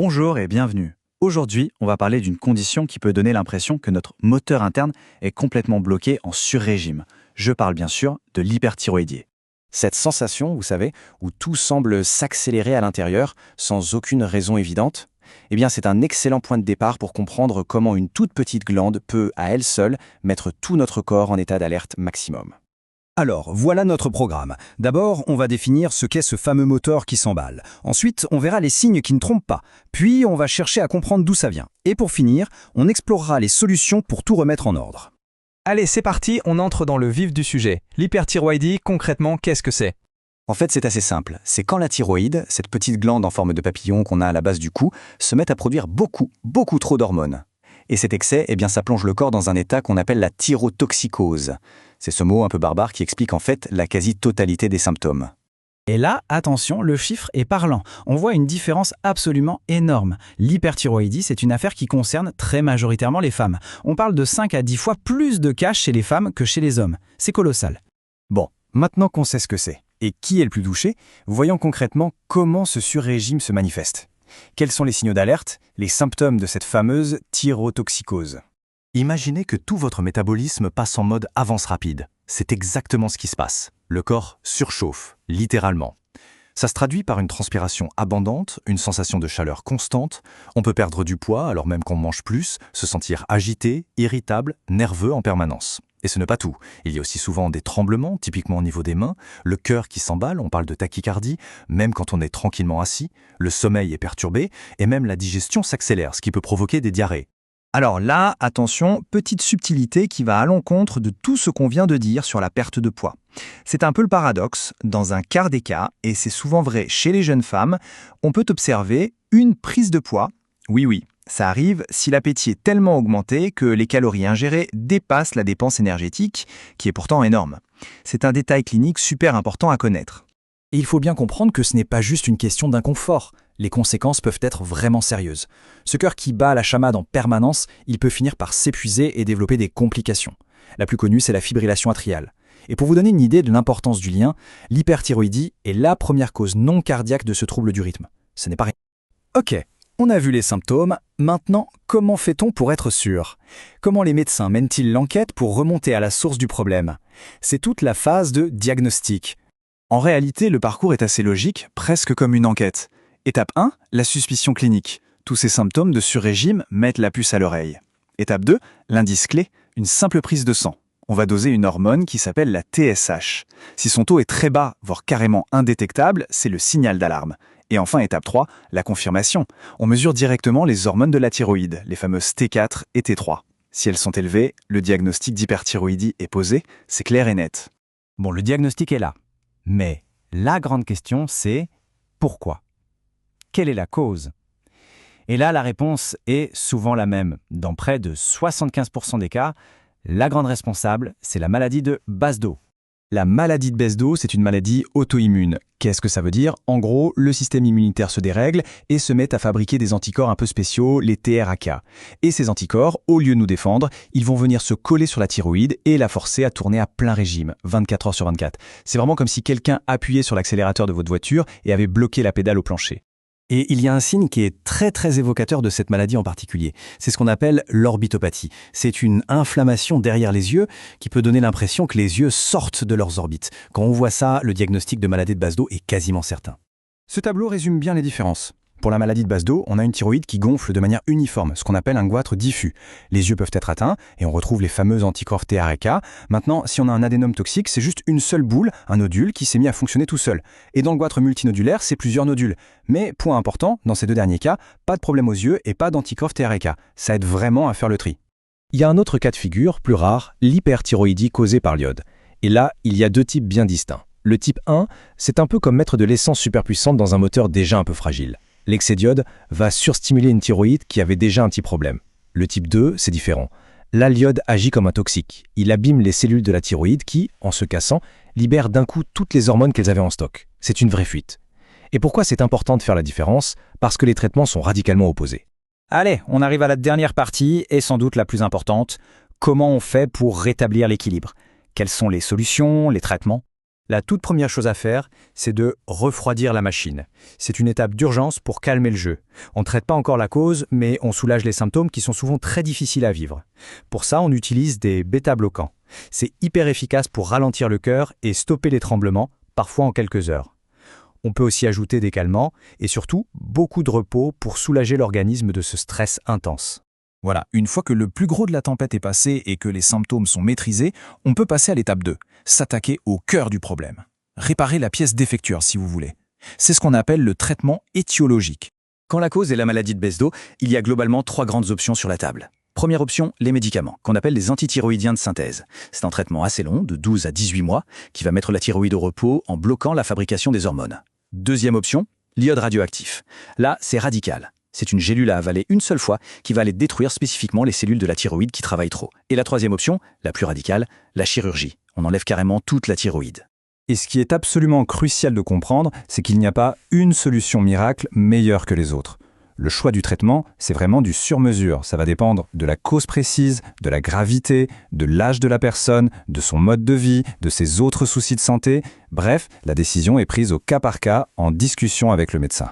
Bonjour et bienvenue. Aujourd'hui, on va parler d'une condition qui peut donner l'impression que notre moteur interne est complètement bloqué en surrégime. Je parle bien sûr de l'hyperthyroïdie. Cette sensation, vous savez, où tout semble s'accélérer à l'intérieur sans aucune raison évidente, eh bien c'est un excellent point de départ pour comprendre comment une toute petite glande peut, à elle seule, mettre tout notre corps en état d'alerte maximum. Alors, voilà notre programme. D'abord, on va définir ce qu'est ce fameux moteur qui s'emballe. Ensuite, on verra les signes qui ne trompent pas. Puis, on va chercher à comprendre d'où ça vient. Et pour finir, on explorera les solutions pour tout remettre en ordre. Allez, c'est parti, on entre dans le vif du sujet. L'hyperthyroïdie, concrètement, qu'est-ce que c'est? En fait, c'est assez simple. C'est quand la thyroïde, cette petite glande en forme de papillon qu'on a à la base du cou, se met à produire beaucoup trop d'hormones. Et cet excès, eh bien, ça plonge le corps dans un état qu'on appelle la thyrotoxicose. C'est ce mot un peu barbare qui explique en fait la quasi-totalité des symptômes. Et là, attention, le chiffre est parlant. On voit une différence absolument énorme. L'hyperthyroïdie, c'est une affaire qui concerne très majoritairement les femmes. On parle de 5 à 10 fois plus de cas chez les femmes que chez les hommes. C'est colossal. Bon, maintenant qu'on sait ce que c'est et qui est le plus touché, voyons concrètement comment ce surrégime se manifeste. Quels sont les signaux d'alerte, les symptômes de cette fameuse thyrotoxicose? Imaginez que tout votre métabolisme passe en mode avance rapide. C'est exactement ce qui se passe. Le corps surchauffe, littéralement. Ça se traduit par une transpiration abondante, une sensation de chaleur constante. On peut perdre du poids alors même qu'on mange plus, se sentir agité, irritable, nerveux en permanence. Et ce n'est pas tout. Il y a aussi souvent des tremblements, typiquement au niveau des mains, le cœur qui s'emballe, on parle de tachycardie, même quand on est tranquillement assis, le sommeil est perturbé, et même la digestion s'accélère, ce qui peut provoquer des diarrhées. Alors là, attention, petite subtilité qui va à l'encontre de tout ce qu'on vient de dire sur la perte de poids. C'est un peu le paradoxe, dans un quart des cas, et c'est souvent vrai chez les jeunes femmes, on peut observer une prise de poids. Oui, ça arrive si l'appétit est tellement augmenté que les calories ingérées dépassent la dépense énergétique, qui est pourtant énorme. C'est un détail clinique super important à connaître. Et il faut bien comprendre que ce n'est pas juste une question d'inconfort. Les conséquences peuvent être vraiment sérieuses. Ce cœur qui bat la chamade en permanence, il peut finir par s'épuiser et développer des complications. La plus connue, c'est la fibrillation atriale. Et pour vous donner une idée de l'importance du lien, l'hyperthyroïdie est la première cause non cardiaque de ce trouble du rythme. Ce n'est pas rien. Ok, on a vu les symptômes. Maintenant, comment fait-on pour être sûr? Comment les médecins mènent-ils l'enquête pour remonter à la source du problème? C'est toute la phase de diagnostic. En réalité, le parcours est assez logique, presque comme une enquête. Étape 1, la suspicion clinique. Tous ces symptômes de surrégime mettent la puce à l'oreille. Étape 2, l'indice clé, une simple prise de sang. On va doser une hormone qui s'appelle la TSH. Si son taux est très bas, voire carrément indétectable, c'est le signal d'alarme. Et enfin, étape 3, la confirmation. On mesure directement les hormones de la thyroïde, les fameuses T4 et T3. Si elles sont élevées, le diagnostic d'hyperthyroïdie est posé, c'est clair et net. Bon, le diagnostic est là. Mais la grande question, c'est pourquoi? Quelle est la cause? Et là, la réponse est souvent la même. Dans près de 75% des cas, la grande responsable, c'est la maladie de Basedow. La maladie de Basedow, c'est une maladie auto-immune. Qu'est-ce que ça veut dire? En gros, le système immunitaire se dérègle et se met à fabriquer des anticorps un peu spéciaux, les TRAK. Et ces anticorps, au lieu de nous défendre, ils vont venir se coller sur la thyroïde et la forcer à tourner à plein régime, 24 heures sur 24. C'est vraiment comme si quelqu'un appuyait sur l'accélérateur de votre voiture et avait bloqué la pédale au plancher. Et il y a un signe qui est très évocateur de cette maladie en particulier. C'est ce qu'on appelle l'orbitopathie. C'est une inflammation derrière les yeux qui peut donner l'impression que les yeux sortent de leurs orbites. Quand on voit ça, le diagnostic de maladie de Basedow est quasiment certain. Ce tableau résume bien les différences. Pour la maladie de Basedow, on a une thyroïde qui gonfle de manière uniforme, ce qu'on appelle un goitre diffus. Les yeux peuvent être atteints et on retrouve les fameux anticorps TRK. Maintenant, si on a un adénome toxique, c'est juste une seule boule, un nodule, qui s'est mis à fonctionner tout seul. Et dans le goitre multinodulaire, c'est plusieurs nodules. Mais, point important, dans ces deux derniers cas, pas de problème aux yeux et pas d'anticorps TRK. Ça aide vraiment à faire le tri. Il y a un autre cas de figure, plus rare, l'hyperthyroïdie causée par l'iode. Et là, il y a deux types bien distincts. Le type 1, c'est un peu comme mettre de l'essence super puissante dans un moteur déjà un peu fragile. L'excès d'iode va surstimuler une thyroïde qui avait déjà un petit problème. Le type 2, c'est différent. Là, l'iode agit comme un toxique. Il abîme les cellules de la thyroïde qui, en se cassant, libèrent d'un coup toutes les hormones qu'elles avaient en stock. C'est une vraie fuite. Et pourquoi c'est important de faire la différence? Parce que les traitements sont radicalement opposés. Allez, on arrive à la dernière partie et sans doute la plus importante. Comment on fait pour rétablir l'équilibre? Quelles sont les solutions, les traitements? La toute première chose à faire, c'est de refroidir la machine. C'est une étape d'urgence pour calmer le jeu. On ne traite pas encore la cause, mais on soulage les symptômes qui sont souvent très difficiles à vivre. Pour ça, on utilise des bêta-bloquants. C'est hyper efficace pour ralentir le cœur et stopper les tremblements, parfois en quelques heures. On peut aussi ajouter des calmants et surtout beaucoup de repos pour soulager l'organisme de ce stress intense. Voilà, une fois que le plus gros de la tempête est passé et que les symptômes sont maîtrisés, on peut passer à l'étape 2, s'attaquer au cœur du problème. Réparer la pièce défectueuse si vous voulez. C'est ce qu'on appelle le traitement étiologique. Quand la cause est la maladie de Besdo, il y a globalement 3 grandes options sur la table. Première option, les médicaments, qu'on appelle les antithyroïdiens de synthèse. C'est un traitement assez long, de 12 à 18 mois, qui va mettre la thyroïde au repos en bloquant la fabrication des hormones. Deuxième option, l'iode radioactif. Là, c'est radical. C'est une gélule à avaler une seule fois qui va aller détruire spécifiquement les cellules de la thyroïde qui travaillent trop. Et la troisième option, la plus radicale, la chirurgie. On enlève carrément toute la thyroïde. Et ce qui est absolument crucial de comprendre, c'est qu'il n'y a pas une solution miracle meilleure que les autres. Le choix du traitement, c'est vraiment du sur-mesure. Ça va dépendre de la cause précise, de la gravité, de l'âge de la personne, de son mode de vie, de ses autres soucis de santé. Bref, la décision est prise au cas par cas, en discussion avec le médecin.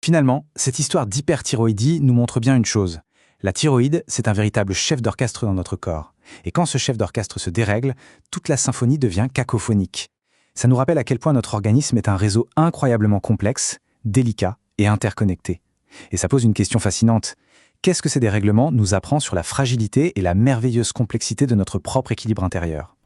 Finalement, cette histoire d'hyperthyroïdie nous montre bien une chose. La thyroïde, c'est un véritable chef d'orchestre dans notre corps. Et quand ce chef d'orchestre se dérègle, toute la symphonie devient cacophonique. Ça nous rappelle à quel point notre organisme est un réseau incroyablement complexe, délicat et interconnecté. Et ça pose une question fascinante. Qu'est-ce que ces dérèglements nous apprend sur la fragilité et la merveilleuse complexité de notre propre équilibre intérieur ?